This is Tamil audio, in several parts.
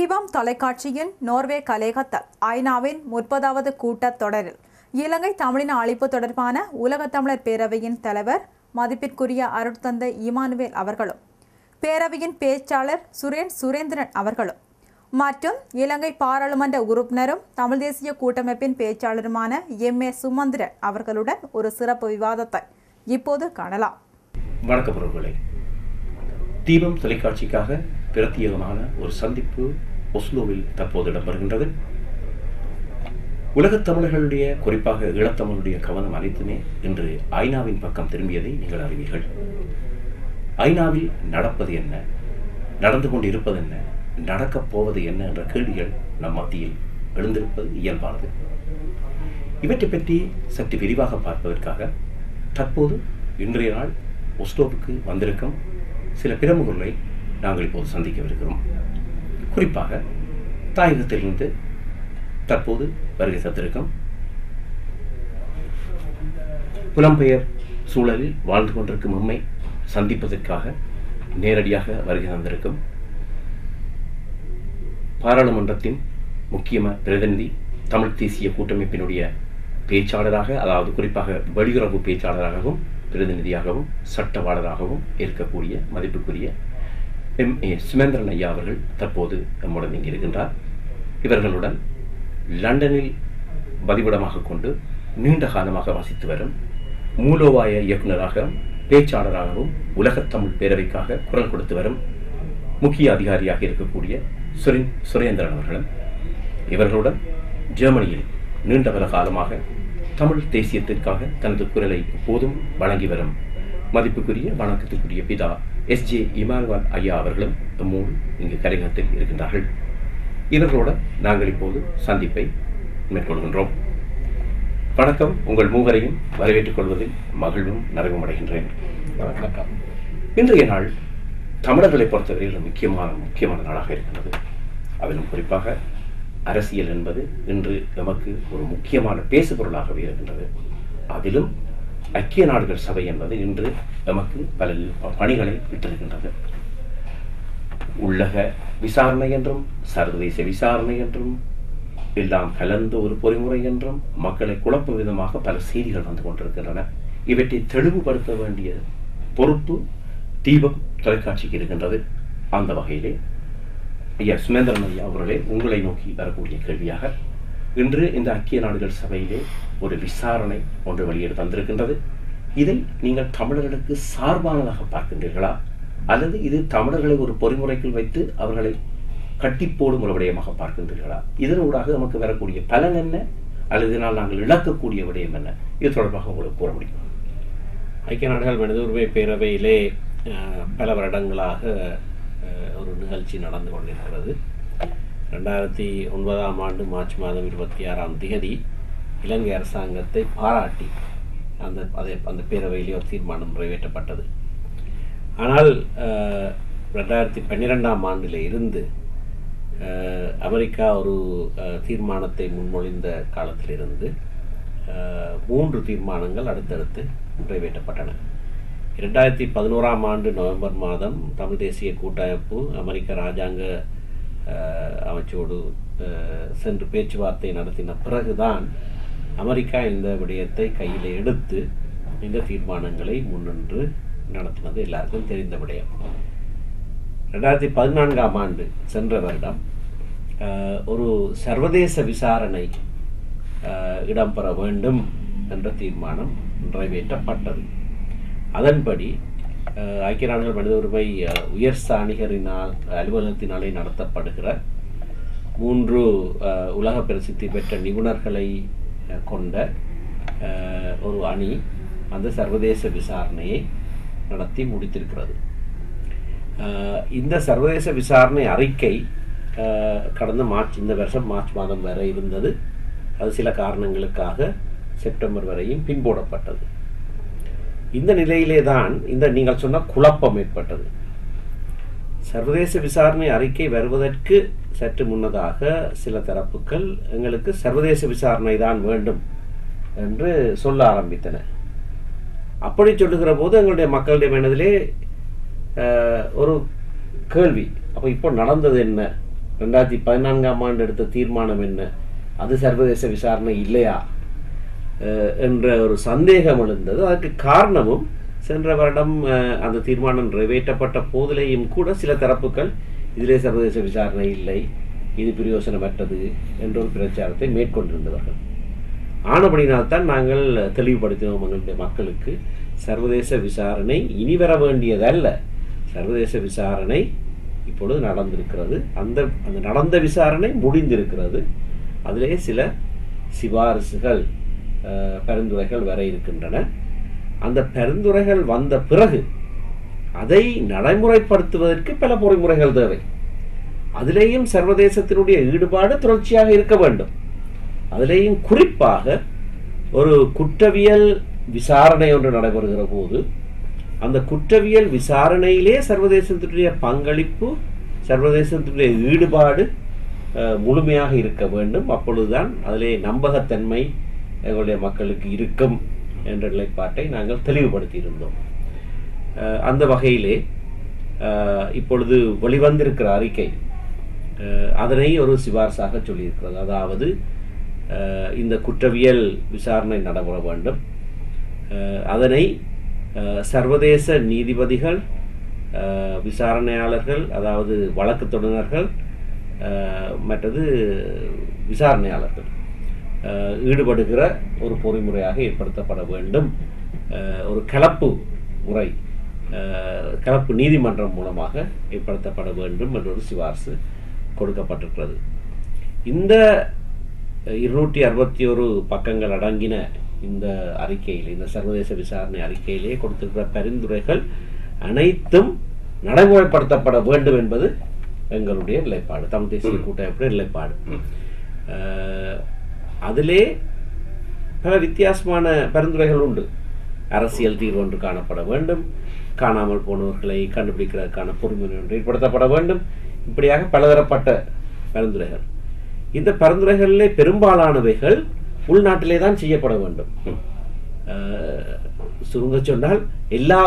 தீபம் தொலைக்காட்சியின் நோர்வே கலையகத்தில் ஐநாவின் 30வது கூட்டத்தொடரில் இலங்கை தமிழின அழிப்பு தொடர்பான உலகத் தமிழர் பேரவையின் தலைவர் மதிப்பிற்குரிய அருட்தந்தை இமானுவேல் அவர்களும் பேரவையின் பேச்சாளர் சுரேந்திரன் அவர்களும் மற்றும் இலங்கை பாராளுமன்ற உறுப்பினரும் தமிழ் தேசிய கூட்டமைப்பின் பேச்சாளருமான எம்.ஏ. சுமந்திரன் அவர்களுடன் ஒரு சிறப்பு விவாதத்தை இப்போது காணலாம். வணக்கம் உறவுகளே. தீபம் தொலைக்காட்சிக்காக பிரத்யேகமான ஒரு சந்திப்பு ஒஸ்லோவில் தற்போது இடம்பெறுகின்றது. உலகத் தமிழர்களுடைய, குறிப்பாக ஈழத்தமிழுடைய கவனம் அனைத்துமே இன்று ஐநாவின் பக்கம் திரும்பியதை நீங்கள் அறிவீர்கள். ஐநாவில் நடப்பது என்ன, நடந்து கொண்டு இருப்பது என்ன, நடக்கப் போவது என்ன என்ற கேள்விகள் நம் மத்தியில் எழுந்திருப்பது இயல்பானது. இவற்றை பற்றி சற்று விரிவாக பார்ப்பதற்காக தற்போது இன்றைய நாள் ஒஸ்லோவுக்கு வந்திருக்கும் சில பிரமுகர்களை நாங்கள் இப்போது சந்திக்கவிருக்கிறோம். குறிப்பாக தாயகத்திலிருந்து தற்போது வருகை தந்திருக்கும், புலம்பெயர் சூழலில் வாழ்ந்து கொண்டிருக்கும் நம்மை சந்திப்பதற்காக நேரடியாக வருகை தந்திருக்கும் பாராளுமன்றத்தின் முக்கிய பிரதிநிதி, தமிழ் தேசிய கூட்டமைப்பினுடைய பேச்சாளராக, அதாவது குறிப்பாக வெளியுறவு பேச்சாளராகவும் பிரதிநிதியாகவும் சட்டவாளராகவும் இருக்கக்கூடிய மதிப்புக்குரிய எம்.ஏ. சுமந்திரன் ஐயா அவர்கள் தற்போது நம்முடன் இங்கே இருக்கின்றார். இவர்களுடன் லண்டனில் பதிவிடமாக கொண்டு நீண்ட காலமாக வசித்து வரும் மூலோபாய இயக்குநராக, பேச்சாளராகவும் உலகத் தமிழ் பேரவைக்காக குரல் கொடுத்து வரும் முக்கிய அதிகாரியாக இருக்கக்கூடிய சுரேந்திரன் அவர்களும், இவர்களுடன் ஜெர்மனியில் நீண்ட பல காலமாக தமிழ் தேசியத்திற்காக தனது குரலை எப்போதும் வழங்கி வரும் மதிப்புக்குரிய வணக்கத்துக்குரிய பிதா எஸ்.ஜே. இமானுவேல் ஐயா அவர்களும் நம்மோடு இங்கு கலையகத்தில் இருக்கின்றார்கள். இவர்களுடன் நாங்கள் இப்போது சந்திப்பை மேற்கொள்கின்றோம். வணக்கம். உங்கள் மூவரையும் வரவேற்றுக் கொள்வதில் மகிழ்வும் நிறைவும் அடைகின்றேன். வணக்கம். இன்றைய நாள் தமிழர்களை பொறுத்தவரையில் முக்கியமான நாளாக இருக்கின்றது. அதிலும் குறிப்பாக அரசியல் என்பது இன்று நமக்கு ஒரு முக்கியமான பேசுபொருளாகவே இருக்கின்றது. அதிலும் ஐக்கிய நாடுகள் சபை என்பது இன்று நமக்கு பல பணிகளை விட்டிருக்கின்றது. உள்ளக விசாரணை என்றும் சர்வதேச விசாரணை என்றும் எல்லாம் கலந்த ஒரு பொறிமுறை என்றும் மக்களை குழப்பும் விதமாக பல செய்திகள் வந்து கொண்டிருக்கின்றன. இவற்றை தெளிவுபடுத்த வேண்டிய பொறுப்பு தீபம் தொலைக்காட்சிக்கு இருக்கின்றது. அந்த வகையிலே ஐயா சுமந்திரன் ஐயா அவர்களே, உங்களை நோக்கி வரக்கூடிய கேள்வியாக, இன்று இந்த ஐக்கிய நாடுகள் சபையிலே ஒரு விசாரணை ஒன்று வெளியிட வந்திருக்கின்றது. இதை நீங்கள் தமிழர்களுக்கு சார்பானதாக பார்க்கின்றீர்களா, அல்லது இது தமிழர்களை ஒரு பொறிமுறைக்குள் வைத்து அவர்களை கட்டி போடும் ஒரு விடயமாக பார்க்கின்றீர்களா? இதனூடாக நமக்கு வரக்கூடிய பலன் என்ன, அல்லது இதனால் நாங்கள் இழக்கக்கூடிய விடயம் என்ன? இது தொடர்பாக உங்களுக்கு கூற முடியும்? ஐக்கிய நாடுகள் மனித உரிமை பேரவையிலே பல வருடங்களாக ஒரு நிகழ்ச்சி நடந்து கொண்டிருக்கிறது. 2009 ஆண்டு மார்ச் மாதம் 26 இலங்கை அரசாங்கத்தை பாராட்டி அந்த பேரவையிலே ஒரு தீர்மானம் நிறைவேற்றப்பட்டது. ஆனால் 2012 ஆண்டில் இருந்து அமெரிக்கா ஒரு தீர்மானத்தை முன்மொழிந்த காலத்திலிருந்து 3 தீர்மானங்கள் அடுத்தடுத்து நிறைவேற்றப்பட்டன. 2011 ஆண்டு நவம்பர் மாதம் தமிழ் தேசிய கூட்டமைப்பு அமெரிக்க இராஜாங்க அமைச்சோடு சென்று பேச்சுவார்த்தை நடத்தின பிறகுதான் அமெரிக்கா இந்த விடயத்தை கையில் எடுத்து இந்த தீர்மானங்களை முன்னின்று நடத்தினது எல்லாருக்கும் தெரிந்த விடயம். 2014 ஆண்டு சென்ற வருடம் ஒரு சர்வதேச விசாரணை இடம்பெற வேண்டும் என்ற தீர்மானம் நிறைவேற்றப்பட்டது. அதன்படி ஐக்கிய நாடுகள் மனித உரிமை உயர் ஸ்தானிகரினால் அலுவலகத்தினாலே நடத்தப்படுகிற 3 உலக பிரசித்தி பெற்ற நிபுணர்களை கொண்ட ஒரு அணி அந்த சர்வதேச விசாரணையை நடத்தி முடித்திருக்கிறது. இந்த சர்வதேச விசாரணை அறிக்கை கடந்த இந்த வருஷம் மார்ச் மாதம் வரை இருந்தது. அது சில காரணங்களுக்காக செப்டம்பர் வரையும் பின்போடப்பட்டது. இந்த நிலையிலே தான் இந்த நீங்கள் சொன்ன குழப்பம் ஏற்பட்டது. சர்வதேச விசாரணை அறிக்கை வருவதற்கு சற்று முன்னதாக சில தரப்புகள் எங்களுக்கு சர்வதேச விசாரணை தான் வேண்டும் என்று சொல்ல ஆரம்பித்தன. அப்படி சொல்லுகிற போது எங்களுடைய மக்களுடைய மனதிலே ஒரு கேள்வி, அப்போ இப்போ நடந்தது என்ன 2014ஆம் ஆண்டு எடுத்த தீர்மானம் என்ன, அது சர்வதேச விசாரணை இல்லையா என்ற ஒரு சந்தேகம் எழுந்தது. அதற்கு காரணமும் சென்ற வருடம் அந்த தீர்மானம் நிறைவேற்றப்பட்ட போதிலேயும் கூட சில தரப்புகள் இதிலே சர்வதேச விசாரணை இல்லை, இது பிரயோசனமற்றது என்ற ஒரு பிரச்சாரத்தை மேற்கொண்டிருந்தவர்கள். ஆனபடினால்தான் நாங்கள் தெளிவுபடுத்தினோம் எங்களுடைய மக்களுக்கு, சர்வதேச விசாரணை இனி வர வேண்டியதல்ல, சர்வதேச விசாரணை இப்பொழுது நடந்திருக்கிறது, அந்த நடந்த விசாரணை முடிந்திருக்கிறது, அதிலே சில சிபாரிசுகள் பரிந்துரைகள் வர இருக்கின்றன. அந்த பரிந்துரைகள் வந்த பிறகு அதை நடைமுறைப்படுத்துவதற்கு பல பொறிமுறைகள் தேவை. அதிலேயும் சர்வதேசத்தினுடைய ஈடுபாடு தொடர்ச்சியாக இருக்க வேண்டும். அதிலேயும் குறிப்பாக ஒரு குற்றவியல் விசாரணை ஒன்று நடைபெறுகிற போது அந்த குற்றவியல் விசாரணையிலே சர்வதேசத்தினுடைய பங்களிப்பு, சர்வதேசத்தினுடைய ஈடுபாடு முழுமையாக இருக்க வேண்டும். அப்பொழுதுதான் அதிலே நம்பகத்தன்மை எங்களுடைய மக்களுக்கு இருக்கும் என்ற நிலைப்பாட்டை நாங்கள் தெளிவுபடுத்தி இருந்தோம். அந்த வகையிலே இப்பொழுது வெளிவந்திருக்கிற அறிக்கை அதனை ஒரு சிபாரிசாக சொல்லியிருக்கிறது. அதாவது இந்த குற்றவியல் விசாரணை நடைபெற வேண்டும், அதனை சர்வதேச நீதிபதிகள், விசாரணையாளர்கள், அதாவது வழக்கு தொடுநர்கள், மற்றது விசாரணையாளர்கள் ஈடுபடுகிற ஒரு பொறிமுறையாக ஏற்படுத்தப்பட வேண்டும். ஒரு கலப்பு முறை, கலப்பு நீதிமன்றம் மூலமாக ஏற்படுத்தப்பட வேண்டும் என்ற ஒரு சிபாரிசு கொடுக்கப்பட்டிருக்கிறது. இந்த 261 பக்கங்கள் அடங்கின இந்த அறிக்கையில், இந்த சர்வதேச விசாரணை அறிக்கையிலே கொடுத்திருக்கிற பரிந்துரைகள் அனைத்தும் நடைமுறைப்படுத்தப்பட வேண்டும் என்பது எங்களுடைய நிலைப்பாடு, தமிழ் தேசிய கூட்டமைப்புடைய நிலைப்பாடு. அதிலே பல வித்தியாசமான பரிந்துரைகள் உண்டு. அரசியல் தீர்வு ஒன்று காணப்பட வேண்டும், காணாமல் போனவர்களை கண்டுபிடிக்கிறதுக்கான பொறுமை ஒன்று ஏற்படுத்தப்பட வேண்டும், இப்படியாக பலதரப்பட்ட பரிந்துரைகள். இந்த பரிந்துரைகளிலே பெரும்பாலானவைகள் உள்நாட்டிலே தான் செய்யப்பட வேண்டும். சுருங்க சொன்னால் எல்லா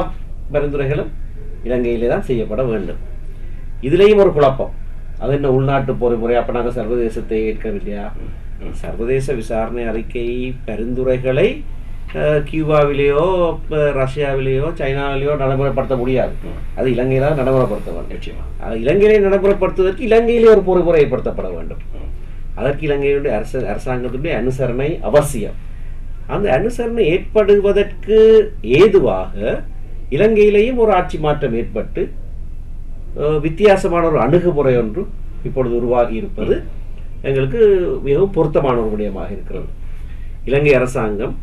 பரிந்துரைகளும் இலங்கையிலே தான் செய்யப்பட வேண்டும். இதிலேயும் ஒரு குழப்பம், அது என்ன உள்நாட்டு பொறிமுறை, அப்ப நாங்கள் சர்வதேசத்தை ஏற்கவில்லையா? சர்வதேச விசாரணை அறிக்கை பரிந்துரைகளை கியூபாவிலேயோ ரஷ்யாவிலேயோ சைனாவிலேயோ நடைமுறைப்படுத்த முடியாது, அது இலங்கையில நடைமுறைப்படுத்த வேண்டும். இலங்கையிலே நடைமுறைப்படுத்துவதற்கு இலங்கையிலே ஒரு பொறிமுறை ஏற்படுத்தப்பட வேண்டும். அதற்கு இலங்கையுடைய அரசாங்கத்துடைய அனுசரணை அவசியம். அந்த அனுசரணை ஏற்படுவதற்கு ஏதுவாக இலங்கையிலேயும் ஒரு ஆட்சி மாற்றம் ஏற்பட்டு வித்தியாசமான ஒரு அணுகுமுறை ஒன்று இப்பொழுது உருவாகி இருப்பது எங்களுக்கு மிகவும் பொருத்தமான ஒரு விடயமாக இருக்கிறது. இலங்கை அரசாங்கம்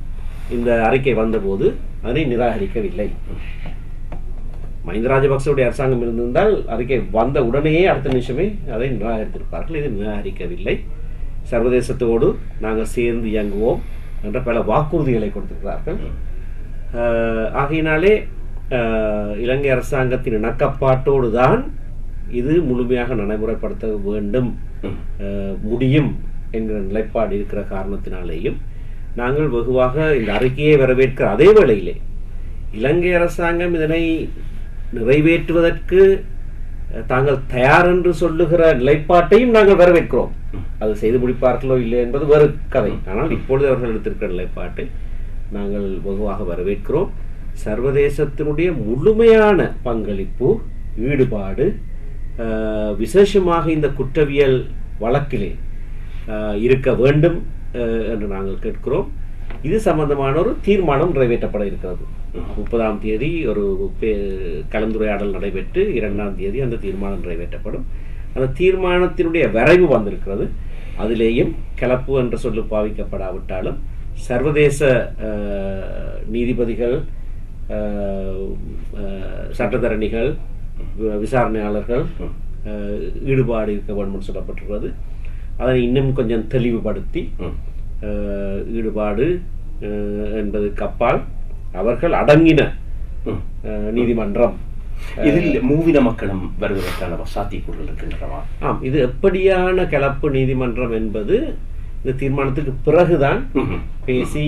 இந்த அறிக்கை வந்தபோது அதனை நிராகரிக்கவில்லை. மஹிந்த ராஜபக்சவுடைய அரசாங்கம் இருந்திருந்தால் அறிக்கை வந்த உடனேயே அடுத்த நிமிஷமே அதை நிராகரித்திருப்பார்கள். இது நிராகரிக்கவில்லை. சர்வதேசத்தோடு நாங்கள் சேர்ந்து இயங்குவோம் என்ற பல வாக்குறுதிகளை கொடுத்திருக்கிறார்கள். ஆகையினாலே இலங்கை அரசாங்கத்தின் இணக்கப்பாட்டோடு தான் இது முழுமையாக நடைமுறைப்படுத்த வேண்டும் முடியும் என்கிற நிலைப்பாடு இருக்கிற காரணத்தினாலேயும் நாங்கள் வெகுவாக இந்த அறிக்கையை வரவேற்கிற அதே வேளையிலே இலங்கை அரசாங்கம் இதனை நிறைவேற்றுவதற்கு தாங்கள் தயார் என்று சொல்லுகிற நிலைப்பாட்டையும் நாங்கள் வரவேற்கிறோம். அது செய்து முடிப்பார்களோ இல்லை என்பது வேறு கதை. ஆனால் இப்பொழுது அவர்கள் எடுத்திருக்கிற நிலைப்பாட்டை நாங்கள் வெகுவாக வரவேற்கிறோம். சர்வதேசத்தினுடைய முழுமையான பங்களிப்பு, ஈடுபாடு, விசேஷமாக இந்த குற்றவியல் வழக்கிலே இருக்க வேண்டும் என்று நாங்கள் கேட்கிறோம். இது சம்பந்தமான ஒரு தீர்மானம் நிறைவேற்றப்பட இருக்கிறது. 30ஆம் தேதி ஒரு கலந்துரையாடல் நடைபெற்று 2ஆம் தேதி அந்த தீர்மானம் நிறைவேற்றப்படும். அந்த தீர்மானத்தினுடைய வரைவு வந்திருக்கிறது. அதிலேயும் கலப்பு என்ற சொல்லு பாவிக்கப்படாவிட்டாலும் சர்வதேச நீதிபதிகள், சட்டத்தரணிகள், விசாரணையாளர்கள் ஈடுபாடு இருக்க வேண்டும் என்று சொல்லப்பட்டிருக்கிறது. அதனை இன்னும் கொஞ்சம் தெளிவுபடுத்தி ஈடுபாடு என்பதற்கு அப்பால் அவர்கள் அடங்கின நீதிமன்றம், இதில் மூவின மக்களும் வருவதற்கான சாத்தியக்கூறுகள் இருக்கின்றனவா? ஆம், இது எப்படியான கலப்பு நீதிமன்றம் என்பது இந்த தீர்மானத்துக்கு பிறகுதான் பேசி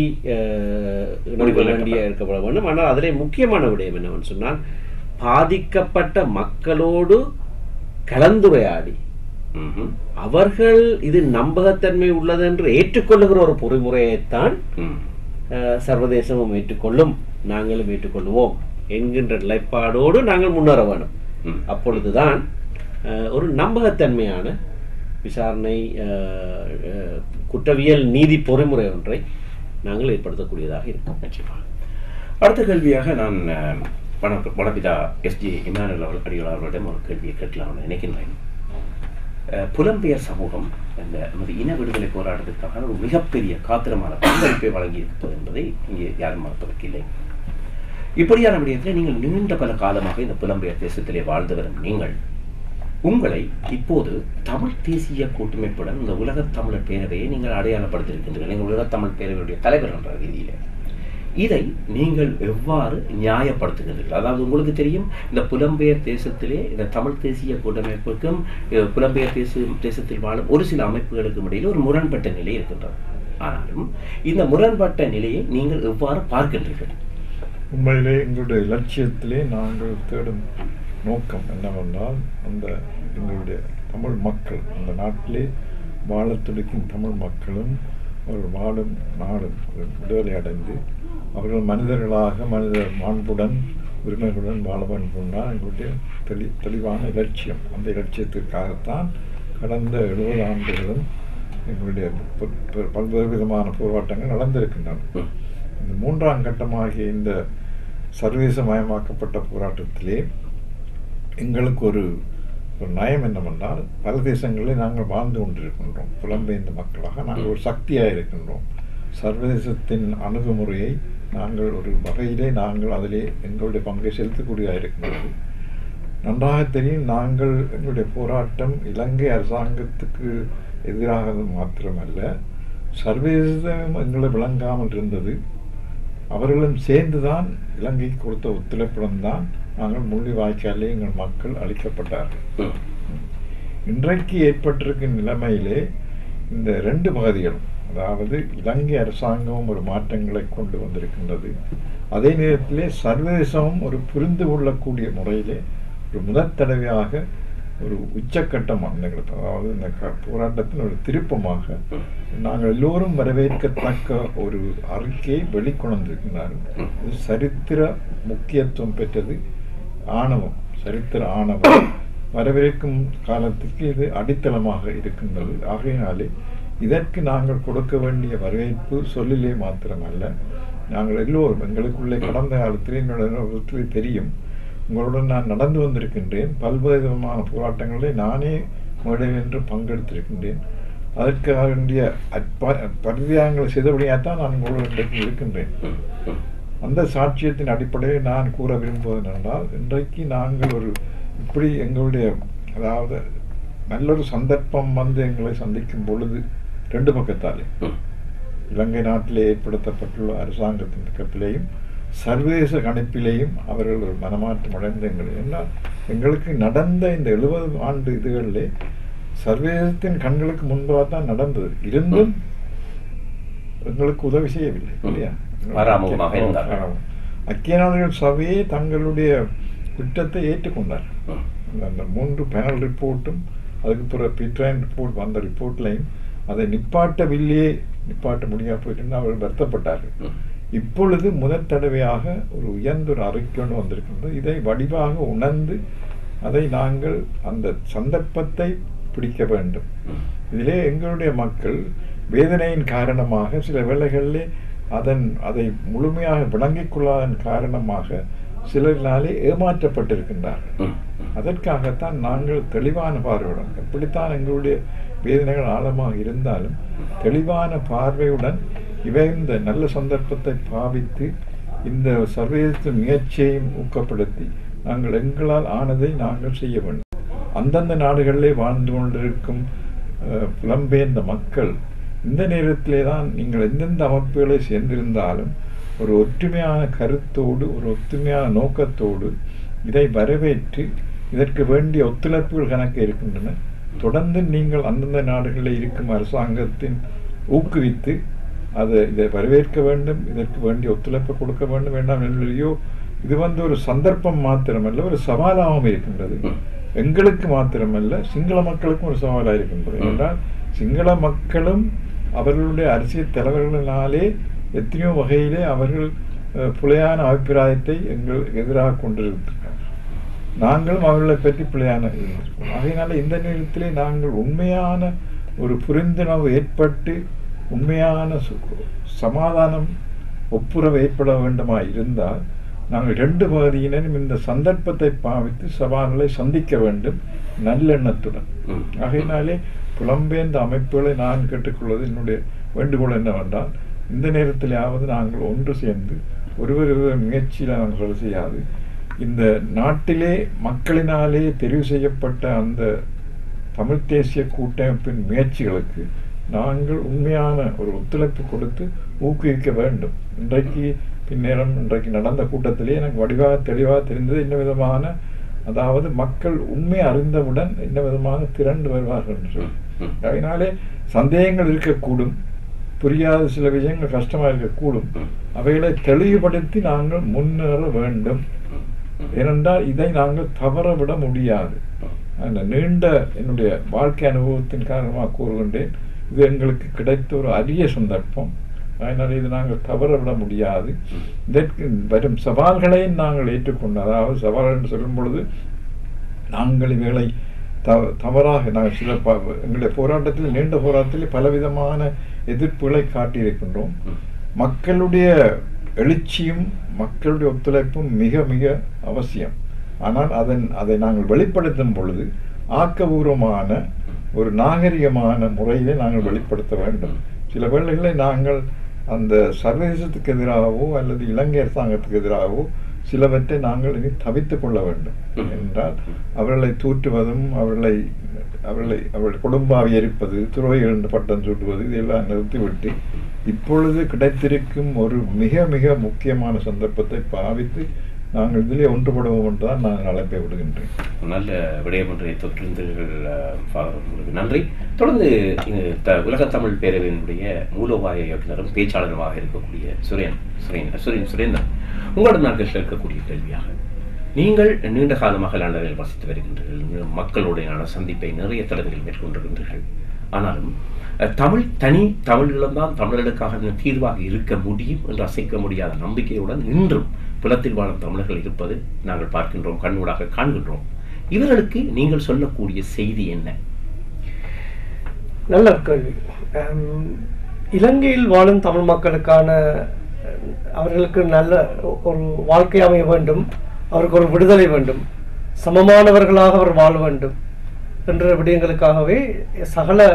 வேண்டிய இருக்கப்பட வேண்டும். ஆனால் அதிலே முக்கியமான விடயம் என்னவென்று சொன்னால், பாதிக்கப்பட்ட மக்களோடு கலந்துரையாடி அவர்கள் இது நம்பகத்தன்மை உள்ளது என்று ஏற்றுக்கொள்ளுகிற ஒரு பொறிமுறையைத்தான் சர்வதேசமும் ஏற்றுக்கொள்ளும், நாங்களும் ஏற்றுக்கொள்வோம் என்கின்ற நிலைப்பாடோடு நாங்கள் முன்னேற வேணும். அப்பொழுதுதான் ஒரு நம்பகத்தன்மையான விசாரணை குற்றவியல் நீதி பொறிமுறை ஒன்றை நாங்கள் ஏற்படுத்தக்கூடியதாக இருக்கும். நிச்சயமாக. அடுத்த கேள்வியாக நான் வனபிதா எஸ்ஜி இமானுவேல் அடிகள் அவர்களிடம் ஒரு கேள்வியை கேட்கலாம் நினைக்கின்றேன். புலம்பெயர் சமூகம் இந்த நமது இன விடுதலை போராட்டத்திற்காக ஒரு மிகப்பெரிய காத்திரமான பங்களிப்பை வழங்கியிருப்பது என்பதை இங்கே யாரும் மறப்பதற்கு இல்லை. இப்படியான விடயத்தில் நீங்கள் நீண்ட பல காலமாக இந்த புலம்பெயர் தேசத்திலே வாழ்ந்து வரும் நீங்கள் உங்களை இப்போது தமிழ் தேசிய கூட்டமைப்புடன் இந்த உலகத் தமிழர் பேரவையை நீங்கள் அடையாளப்படுத்தியிருக்கின்றீர்கள். நீங்கள் உலகத் தமிழ் பேரவையுடைய தலைவர் என்ற ரீதியில் இதை நீங்கள் எவ்வாறு நியாயப்படுத்துகிறீர்கள்? அதாவது உங்களுக்கு தெரியும், இந்த புலம்பெயர் தேசத்திலே இந்த தமிழ் தேசிய கூட்டமைப்புக்கும் புலம்பெயர் தேசத்தில் வாழும் ஒரு சில அமைப்புகளுக்கும் இடையில் ஒரு முரண்பட்ட நிலை இருக்கின்றது. ஆனாலும் இந்த முரண்பட்ட நிலையை நீங்கள் எவ்வாறு பார்க்கின்றீர்கள்? உண்மையிலே எங்களுடைய இலட்சியத்திலே நாங்கள் தேடும் நோக்கம் என்னவென்றால், அந்த எங்களுடைய தமிழ் மக்கள், அந்த நாட்டிலே வாழ துடிக்கும் தமிழ் மக்களும் அவர்கள் வாழும் நாடும் விடுதலை அடைந்து அவர்கள் மனிதர்களாக மனித மாண்புடன் உரிமைகளுடன் வாழ வேண்டும் தான் எங்களுடைய தெளிவான இலட்சியம். அந்த இலட்சியத்திற்காகத்தான் கடந்த 70 ஆண்டுகளும் எங்களுடைய பல்வேறு விதமான போராட்டங்கள் நடந்திருக்கின்றன. இந்த 3ஆம் கட்டமாகிய இந்த சர்வதேசமயமாக்கப்பட்ட போராட்டத்திலே எங்களுக்கு ஒரு நயம் என்னவென்றால், பல தேசங்களில் நாங்கள் வாழ்ந்து கொண்டிருக்கின்றோம். புலம்பெயர்ந்த மக்களாக நாங்கள் ஒரு சக்தியாக இருக்கின்றோம். சர்வதேசத்தின் அணுகுமுறையை நாங்கள் ஒரு வகையிலே நாங்கள் அதிலே எங்களுடைய பங்கை செலுத்தக்கூடியதாக இருக்கின்றது. நன்றாக தெரியும், நாங்கள் எங்களுடைய போராட்டம் இலங்கை அரசாங்கத்துக்கு எதிராக மாத்திரமல்ல, சர்வதேசம் எங்களை விளங்காமல் இருந்தது. அவர்களும் சேர்ந்துதான் இலங்கைக்கு கொடுத்த ஒத்துழைப்புடன் தான் நாங்கள் முள்ளிவாய்க்காலே எங்கள் மக்கள் அளிக்கப்பட்டார்கள். இன்றைக்கு ஏற்பட்டிருக்கும் நிலைமையிலே இந்த 2 பகுதிகளும், அதாவது இலங்கை அரசாங்கமும் ஒரு மாற்றங்களை கொண்டு வந்திருக்கின்றது. அதே நேரத்திலே சர்வதேசமும் ஒரு புரிந்து கொள்ளக்கூடிய முறையிலே ஒரு முதற் தடவையாக ஒரு உச்சக்கட்டம், அதாவது இந்த போராட்டத்தின் ஒரு திருப்பமாக நாங்கள் எல்லோரும் வரவேற்கத்தக்க ஒரு அறிக்கையை வெளிக்கொண்டிருக்கிறார்கள். இது சரித்திர முக்கியத்துவம் பெற்றது. ஆணவம், சரித்திர ஆணவம் வரவேற்கும் காலத்துக்கு இது அடித்தளமாக இருக்கின்றது. ஆகையினாலே இதற்கு நாங்கள் கொடுக்க வேண்டிய வரவேற்பு சொல்லிலே மாத்திரமல்ல, நாங்கள் எல்லோரும் எங்களுக்குள்ளே கடந்த காலத்திலே என்னோட தெரியும், உங்களுடன் நான் நடந்து வந்திருக்கின்றேன். பல்வேறு விதமான போராட்டங்களை நானே மேடையில் என்று பங்கெடுத்திருக்கின்றேன். அதற்காக வேண்டிய பரிதியாகங்களை செய்தபடியாகத்தான் நான் உங்களுடன் இருக்கின்றேன். அந்த சாட்சியத்தின் அடிப்படையில் நான் கூற விரும்புவது என்றால், இன்றைக்கு நாங்கள் ஒரு இப்படி எங்களுடைய, அதாவது நல்லொரு சந்தர்ப்பம் வந்து எங்களை சந்திக்கும் பொழுது 2 பக்கத்தாலே இலங்கை நாட்டிலே ஏற்படுத்தப்பட்டுள்ள அரசாங்கத்தின் கப்பிலேயும் சர்வதேச கணிப்பிலேயும் அவர்கள் ஒரு மனமாற்றம் அடைந்த எங்களுக்கு நடந்த இந்த 70 ஆண்டு இதுகளிலே சர்வதேசத்தின் கண்களுக்கு முன்பாக தான் நடந்தது. இருந்தும் எங்களுக்கு உதவி செய்யவில்லை இல்லையா? ஐக்கிய நாடுகள் சபையே தங்களுடைய குற்றத்தை ஏற்றுக்கொண்டார். அந்த 3 பேனல் ரிப்போர்ட்டும் அதுக்கு பிறகு பிட்ரைன் ரிப்போர்ட் வந்த ரிப்போர்ட்லையும் அதை நிப்பாட்டவில்லையே, நிப்பாட்ட முடியாது போயிட்டு அவர்கள் வருத்தப்பட்டார்கள். இப்பொழுது முதற் தடவையாக ஒரு உயர்ந்த ஒரு அறிக்கை வந்திருக்கின்றது. இதை வடிவாக உணர்ந்து அதை நாங்கள் அந்த சந்தர்ப்பத்தை பிடிக்க வேண்டும். இதிலே எங்களுடைய மக்கள் வேதனையின் காரணமாக சில வேளைகளிலே அதை முழுமையாக விளங்கிக் கொள்ளாதன் காரணமாக சிலரினாலே ஏமாற்றப்பட்டிருக்கின்றார்கள். அதற்காகத்தான் நாங்கள் தெளிவான பார்வையுடன், எப்படித்தான் எங்களுடைய வேதனைகள் ஆழமாக இருந்தாலும் தெளிவான பார்வையுடன் இந்த நல்ல சந்தர்ப்பத்தை பாவித்து இந்த சர்வதேச முயற்சியையும் ஊக்கப்படுத்தி நாங்கள் எங்களால் ஆனதை நாங்கள் செய்ய வேண்டும். அந்தந்த நாடுகளிலே வாழ்ந்து கொண்டிருக்கும் புலம்பெயர்ந்த மக்கள் இந்த நேரத்திலே தான் நீங்கள் எந்தெந்த அமைப்புகளை சேர்ந்திருந்தாலும் ஒரு ஒற்றுமையான கருத்தோடு, ஒரு ஒற்றுமையான நோக்கத்தோடு இதை வரவேற்று இதற்கு வேண்டிய ஒத்துழைப்புகள் கணக்கு இருக்கின்றன. தொடர்ந்து நீங்கள் அந்தந்த நாடுகளில் இருக்கும் அரசாங்கத்தின் ஊக்குவித்து இதை வரவேற்க வேண்டும், இதற்கு வேண்டிய ஒத்துழைப்பை கொடுக்க வேண்டும். வேண்டாம் இல்லையோ, இது ஒரு சந்தர்ப்பம் மாத்திரமல்ல, ஒரு சவாலாகவும் இருக்கின்றது. எங்களுக்கு மாத்திரமல்ல சிங்கள மக்களுக்கும் ஒரு சவாலாக இருக்கின்றது. என்றால் சிங்கள மக்களும் அவர்களுடைய அரசியல் தலைவர்களினாலே எத்தனையோ வகையிலே அவர்கள் பிழையான அபிப்பிராயத்தை எங்கள் எதிராக கொண்டிருக்கிறார். நாங்களும் அவர்களை பற்றி பிழையான இருந்திருக்கோம். ஆகையினால இந்த நேரத்திலே நாங்கள் உண்மையான ஒரு புரிந்துணர்வு ஏற்பட்டு உண்மையான சமாதானம் ஒப்புரவு ஏற்பட வேண்டுமா இருந்தால் நாங்கள் 2 பகுதியினரும் இந்த சந்தர்ப்பத்தை பாவித்து சவால்களை சந்திக்க வேண்டும் நல்லெண்ணத்துடன். ஆகையினாலே புலம்பெயர்ந்த அமைப்புகளை நான் கேட்டுக்கொள்வது என்னுடைய வேண்டுகோள் என்னவென்றால், இந்த நேரத்திலாவது நாங்கள் ஒன்று சேர்ந்து ஒருவர் முயற்சியில் நாங்கள் செய்யாது இந்த நாட்டிலே மக்களினாலே தெரிவு செய்யப்பட்ட அந்த தமிழ் தேசிய கூட்டமைப்பின் முயற்சிகளுக்கு நாங்கள் உண்மையான ஒரு ஒத்துழைப்பு கொடுத்து ஊக்குவிக்க வேண்டும். இன்றைக்கு நடந்த கூட்டத்திலே எனக்கு தெளிவாக தெரிந்தது என்ன விதமான, அதாவது மக்கள் உண்மை அறிந்தவுடன் என்ன விதமான திரண்டு வருவார்கள் என்று சொல்லி. அதனாலே சந்தேகங்கள் இருக்கக்கூடும், புரியாத சில விஷயங்கள் கஷ்டமாக இருக்கக்கூடும். அவைகளை தெளிவுபடுத்தி நாங்கள் முன்னேற வேண்டும். ஏனென்றால் இதை நாங்கள் தவறவிட முடியாது. அந்த நீண்ட என்னுடைய வாழ்க்கை அனுபவத்தின் காரணமாக கூறுகின்றேன், இது எங்களுக்கு கிடைத்த ஒரு அரிய சந்தர்ப்பம். அதனால் இது நாங்கள் தவறவிட முடியாது. இதற்கு வரும் சவால்களையும் நாங்கள் ஏற்றுக்கொண்டு, அதாவது சவால் என்று சொல்லும் பொழுது நாங்கள் இவைகளை தவறாக நாங்கள் சில எங்களுடைய போராட்டத்தில் நீண்ட போராட்டத்தில் பலவிதமான எதிர்ப்புகளை காட்டியிருக்கின்றோம். மக்களுடைய எழுச்சியும் மக்களுடைய ஒத்துழைப்பும் மிக மிக அவசியம். ஆனால் அதை நாங்கள் வெளிப்படுத்தும் பொழுது ஆக்கபூர்வமான ஒரு நாகரிகமான முறையிலே நாங்கள் வெளிப்படுத்த வேண்டும். சில வேளைகளில் நாங்கள் அந்த சர்வதேசத்துக்கு எதிராகவோ அல்லது இலங்கை அரசாங்கத்துக்கு எதிராகவோ சிலவற்றை நாங்கள் இனி தவித்துக் கொள்ள வேண்டும். என்றால் அவர்களை தூற்றுவதும் அவர்கள் குடும்பாவி எரிப்பது, துரோகிகள் என்று பட்டம் சூட்டுவது, இதெல்லாம் நிறுத்திவிட்டு இப்பொழுது கிடைத்திருக்கும் ஒரு மிக மிக முக்கியமான சந்தர்ப்பத்தை பாவித்து நாங்கள் இதிலே ஒன்றுபடுவோம் என்றுதான் நான் அழைப்பை விடுகின்றேன். நல்ல விடயம் ஒன்றை தொற்றிருந்தீர்கள் ஃபாதர், உங்களுக்கு நன்றி. தொடர்ந்து உலக தமிழ் பேரவையினுடைய மூலோபாய இயக்குனரும் பேச்சாளருமாக இருக்கக்கூடிய சுரேந்திரன், உங்களிடம் நான் இருக்கக்கூடிய கேள்வியாக, நீங்கள் நீண்ட காலமாக லண்டனில் வசித்து வருகின்றீர்கள், மக்களுடையான சந்திப்பை நிறைய தடவைகள் மேற்கொண்டிருக்கின்றீர்கள். ஆனாலும் தமிழீழம் தான் தமிழர்களுக்காக தீர்வாக இருக்க முடியும் என்று அசைக்க முடியாத நம்பிக்கையுடன் இன்றும் புலத்தில் வாழும் தமிழர்கள் இருப்பது நாங்கள் பார்க்கின்றோம், கண்ணூடாக காண்கின்றோம். இவர்களுக்கு நீங்கள் சொல்லக்கூடிய செய்தி என்ன? நல்ல கேள்வி. இலங்கையில் வாழும் தமிழ் மக்களுக்கான அவர்களுக்கு நல்ல ஒரு வாழ்க்கை அமைய வேண்டும், அவருக்கு ஒரு விடுதலை வேண்டும், சமமானவர்களாக அவர் வாழ வேண்டும் என்ற விடயங்களுக்காகவே சகல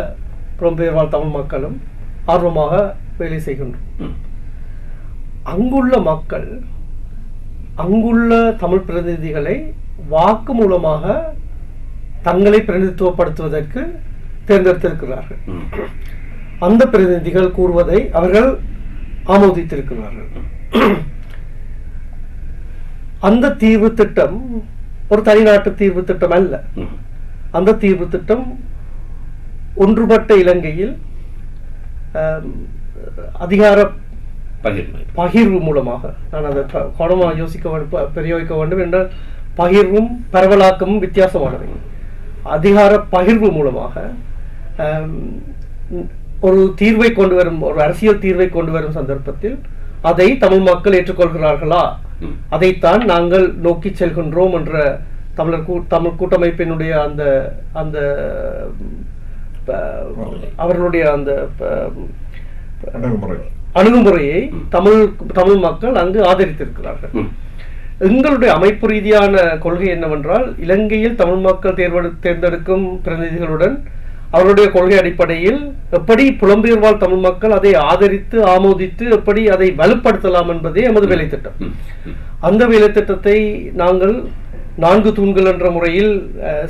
புலம்பெயர் வாழ் தமிழ் மக்களும் ஆர்வமாக வேலை செய்கின்றோம். அங்குள்ள மக்கள் அங்குள்ள தமிழ் பிரதிநிதிகளை வாக்கு மூலமாக தங்களை பிரதிநிதித்துவப்படுத்துவதற்கு தேர்ந்தெடுத்திருக்கிறார்கள். அந்த பிரதிநிதிகள் கூறுவதை அவர்கள் ஆமோதித்திருக்கிறார்கள். அந்த தீர்வு திட்டம் ஒரு தனிநாட்டு தீர்வு திட்டம் அல்ல. அந்த தீர்வு திட்டம் ஒன்றுபட்ட இலங்கையில் அதிகார பகிர்வு மூலமாக, நான் அதை கவனமாக யோசிக்க வேண்டும், பிரயோகிக்க வேண்டும் என்றால் பகிர்வும் பரவலாக்கமும் வித்தியாசமானவை. அதிகார பகிர்வு மூலமாக ஒரு தீர்வை கொண்டு வரும், ஒரு அரசியல் தீர்வை கொண்டு வரும் சந்தர்ப்பத்தில் அதை தமிழ் மக்கள் ஏற்றுக்கொள்கிறார்களா, அதைத்தான் நாங்கள் நோக்கி செல்கின்றோம் என்ற தமிழ் கூட்டமைப்பினுடைய அந்த அந்த அவர்களுடைய அந்த அணுகுமுறையை தமிழ் மக்கள் அங்கு ஆதரித்திருக்கிறார்கள். எங்களுடைய அமைப்பு ரீதியான கொள்கை என்னவென்றால், இலங்கையில் தமிழ் மக்கள் தேர்ந்தெடுக்கும் பிரதிநிதிகளுடன் அவருடைய கொள்கை அடிப்படையில் எப்படி புலம்பெயர் வாழ் தமிழ் மக்கள் அதை ஆதரித்து ஆமோதித்து எப்படி அதை வலுப்படுத்தலாம் என்பதே எமது வேலை திட்டம். அந்த வேலை திட்டத்தை நாங்கள் 4 தூண்கள் என்ற முறையில்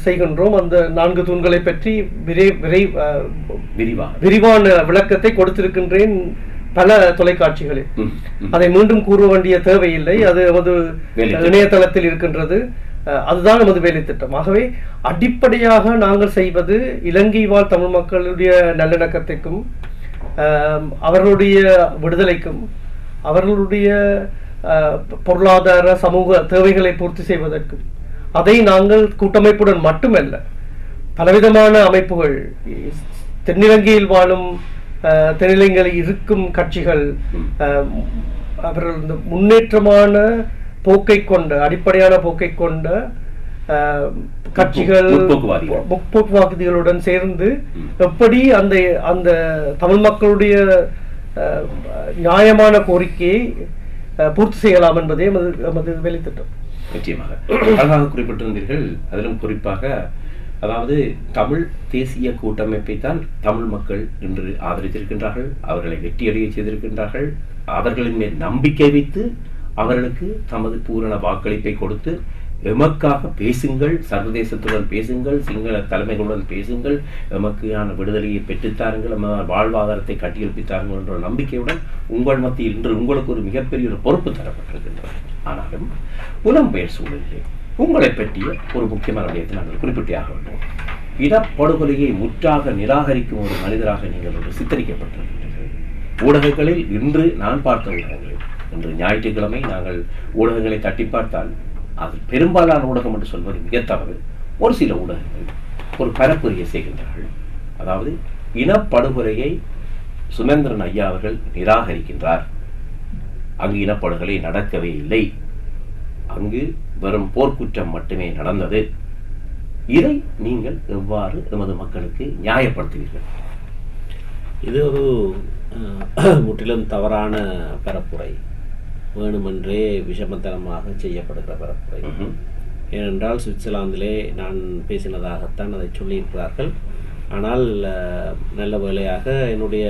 செய்கின்றோம். அந்த 4 தூண்களை பற்றி விரிவான விளக்கத்தை கொடுத்திருக்கின்றேன் பல தொலைக்காட்சிகளில். அதை மீண்டும் கூற வேண்டிய தேவையில்லை, அது எமது இணையதளத்தில் இருக்கின்றது. அதுதான் நமது வேலை திட்டம். ஆகவே அடிப்படையாக நாங்கள் செய்வது இலங்கை வாழ் தமிழ் மக்களுடைய நல்லிணக்கத்திற்கும் அவர்களுடைய விடுதலைக்கும் அவர்களுடைய பொருளாதார சமூக தேவைகளை பூர்த்தி செய்வதற்கும் அதை நாங்கள் கூட்டமைப்புடன் மட்டுமல்ல, பலவிதமான அமைப்புகள், தென்னிலங்கையில் வாழும் தென்னிலங்கையில் இருக்கும் கட்சிகள், அவர்கள் இந்த முன்னேற்றமான போக்கை கொண்ட, அடிப்படையான போக்கை கொண்ட கட்சிகள், முற்போக்குவாதிகளுடன் சேர்ந்து எப்படி அந்த அந்த தமிழ் மக்களுடைய நியாயமான கோரிக்கையை பூர்த்தி செய்யலாம் என்பதே நமது வேலைத்திட்டம். நிச்சயமாக அழகாக குறிப்பிட்டிருந்தீர்கள். அதிலும் குறிப்பாக அதாவது தமிழ் தேசிய கூட்டமைப்பை தான் தமிழ் மக்கள் இன்று ஆதரித்திருக்கின்றார்கள், அவர்களை வெற்றியடைய செய்திருக்கின்றார்கள். அவர்களின் மேல் நம்பிக்கை வைத்து அவர்களுக்கு தமது பூரண வாக்களிப்பை கொடுத்து, எமக்காக பேசுங்கள், சர்வதேசத்துடன் பேசுங்கள், சிங்கள தலைமைகளுடன் பேசுங்கள், எமக்கான விடுதலையை பெற்றுத்தாருங்கள், வாழ்வாதாரத்தை கட்டியெழுப்பித்தாருங்கள் என்ற நம்பிக்கையுடன் உங்கள் மத்தியில் இன்று உங்களுக்கு ஒரு மிகப்பெரிய ஒரு பொறுப்பு தரப்பட்டிருக்கின்றது. ஆனாலும் புலம்பெயர் சூழலிலே உங்களை பற்றிய ஒரு முக்கியமான விடயத்தை நாங்கள் குறிப்பிட்டே ஆக வேண்டும். இடப்படுகொலையை முற்றாக நிராகரிக்கும் ஒரு மனிதராக நீங்கள் ஒரு சித்தரிக்கப்பட்டிருக்கின்றீர்கள். ஊடகங்களில் இன்று நான் பார்த்த ஊடகங்களில், இன்று ஞாயிற்றுக்கிழமை நாங்கள் ஊடகங்களை தட்டி பார்த்தால் அது பெரும்பாலான ஊடகம் என்று சொல்வது மிக தவறு. ஒரு சில ஊடகங்கள் ஒரு பரப்புரையை செய்கின்றார்கள். அதாவது இனப்படுகொலையை சுமந்திரன் ஐயா அவர்கள் நிராகரிக்கின்றார், அங்கு இனப்படுகொலை நடக்கவே இல்லை, அங்கு வெறும் போர்க்குற்றம் மட்டுமே நடந்தது. இதை நீங்கள் எவ்வாறு எமது மக்களுக்கு நியாயப்படுத்துவீர்கள்? இது ஒரு முற்றிலும் தவறான பரப்புரை, வேணுமென்றே விஷமத்தனமாக செய்யப்படுகிற பரப்புரை. ஏனென்றால் சுவிட்சர்லாந்திலே நான் பேசினதாகத்தான் அதை சொல்லியிருக்கிறார்கள். ஆனால் நல்ல வேளையாக என்னுடைய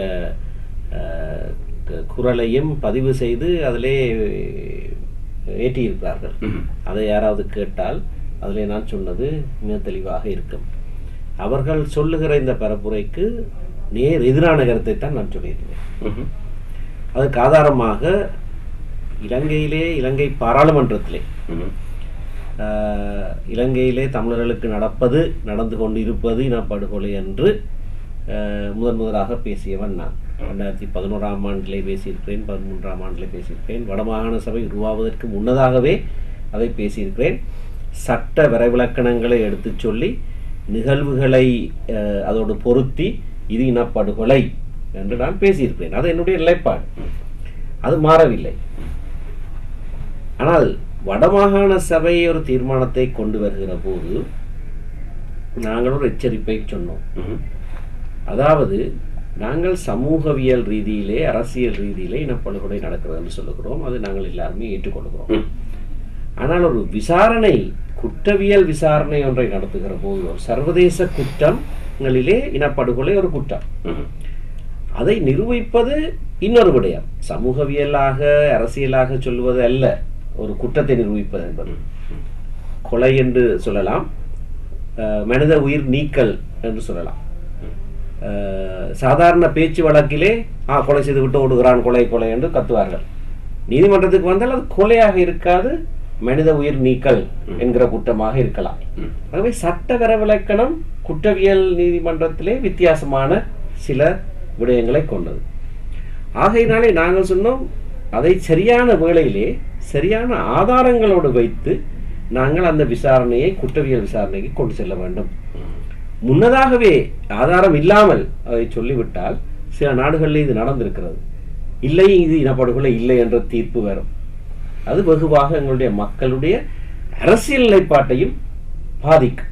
குரலையும் பதிவு செய்து அதிலே ஏற்றியிருக்கிறார்கள். அதை யாராவது கேட்டால் அதிலே நான் சொன்னது மிக தெளிவாக இருக்கும். அவர்கள் சொல்லுகிற இந்த பரப்புரைக்கு நேர் எதிரான கருத்தை தான் நான் சொல்லியிருக்கிறேன். அதுக்கு ஆதாரமாக இலங்கையிலே, இலங்கை பாராளுமன்றத்திலே இலங்கையிலே தமிழர்களுக்கு நடந்து கொண்டு இருப்பது இனப்படுகொலை என்று முதலாக பேசியவன் நான். 2011ஆம் ஆண்டிலே பேசியிருக்கிறேன், 13ஆம் ஆண்டிலே பேசியிருக்கிறேன், வடமாகாண சபை உருவாவதற்கு முன்னதாகவே அதை பேசியிருக்கிறேன். சட்ட வரைவிலக்கணங்களை எடுத்து சொல்லி நிகழ்வுகளை அதோடு பொருத்தி இது இனப்படுகொலை என்று நான் பேசியிருக்கிறேன். அது என்னுடைய நிலைப்பாடு, அது மாறவில்லை. ஆனால் வடமாகாண சபை ஒரு தீர்மானத்தை கொண்டு வருகிற போது நாங்கள் ஒரு எச்சரிப்பை சொன்னோம். அதாவது நாங்கள் சமூகவியல் ரீதியிலே, அரசியல் ரீதியிலே இனப்படுகொலை நடக்கிறது என்று சொல்லுகிறோம். அது நாங்கள் எல்லாருமே ஏற்றுக்கொள்கிறோம். ஆனால் ஒரு விசாரணை, குற்றவியல் விசாரணை ஒன்றை நடத்துகிற போது, ஒரு சர்வதேச குற்றங்களிலே இனப்படுகொலை ஒரு குற்றம், அதை நிரூபிப்பது இன்னொரு விடயம். சமூகவியலாக அரசியலாக சொல்வது அல்ல ஒரு குற்றத்தை நிரூபிப்பது என்பது. கொலை என்று சொல்லலாம், மனித உயிர் நீக்கல் என்று சொல்லலாம். சாதாரண பேச்சு வழக்கிலே கொலை செய்து விட்டு ஓடுகிறான், கொலை கொலை என்று கத்துவார்கள். நீதிமன்றத்துக்கு வந்தால் அது கொலையாக இருக்காது, மனித உயிர் நீக்கல் என்கிற குற்றமாக இருக்கலாம். ஆகவே சட்ட வரவிலக்கணம் குற்றவியல் நீதிமன்றத்திலே வித்தியாசமான சில விடயங்களை கொண்டது. ஆகையினாலே நாங்கள் சொன்னோம், அதை சரியான வேளையிலே சரியான ஆதாரங்களோடு வைத்து நாங்கள் அந்த விசாரணையை, குற்றவியல் விசாரணைக்கு கொண்டு செல்ல வேண்டும். முன்னதாகவே ஆதாரம் இல்லாமல் அதை சொல்லிவிட்டால் சில நாடுகளில் இது நடந்திருக்கிறது, இல்லை இது இனப்படுகொலை இல்லை என்ற தீர்ப்பு வரும். அது வெகுவாக எங்களுடைய மக்களுடைய அரசியல் நிலைப்பாட்டையும் பாதிக்கும்.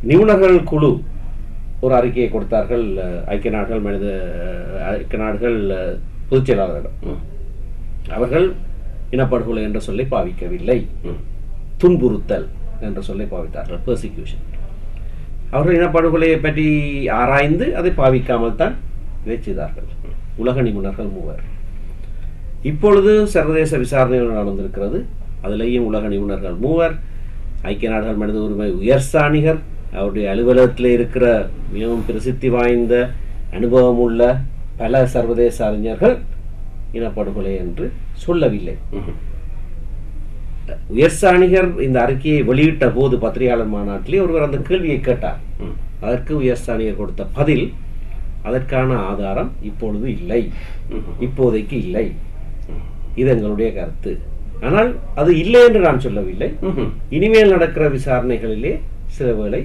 நிபுணர்கள் குழு ஒரு அறிக்கையை கொடுத்தார்கள் ஐக்கிய நாடுகள் பொதுச் செயலாளரிடம். அவர்கள் இனப்படுகொலை என்ற சொல்லை பாவிக்கவில்லை, துன்புறுத்தல் என்ற சொல்லை பாவித்தார்கள், பெர்சிக்யூஷன். அவர்கள் இனப்படுகொலையை பற்றி ஆராய்ந்து அதை பாவிக்காமல் தான் இதை செய்தார்கள். உலக நிபுணர்கள் 3. இப்பொழுது சர்வதேச விசாரணை நடந்திருக்கிறது, அதிலேயும் உலக நிபுணர்கள் 3, ஐக்கிய நாடுகள் மனித உரிமை உயர்ஸ்தானிகர், அவருடைய அலுவலகத்தில் இருக்கிற மிகவும் பிரசித்தி வாய்ந்த அனுபவம் உள்ள பல சர்வதேச அறிஞர்கள் இனப்படுகொலை என்று சொல்லவில்லை. உயர்ஸ்தானிகர் இந்த அறிக்கையை வெளியிட்ட போது பத்திரிகையாளர் மாநாட்டிலே ஒருவர் அந்த கேள்வியை கேட்டார். அதற்கு உயர்ஸ்தானிகர் கொடுத்த பதில், அதற்கான ஆதாரம் இப்பொழுது இல்லை, இப்போதைக்கு இல்லை, இது எங்களுடைய கருத்து ஆனால் அது இல்லை என்று நான் சொல்லவில்லை. இனிமேல் நடக்கிற விசாரணைகளிலே சில வேளை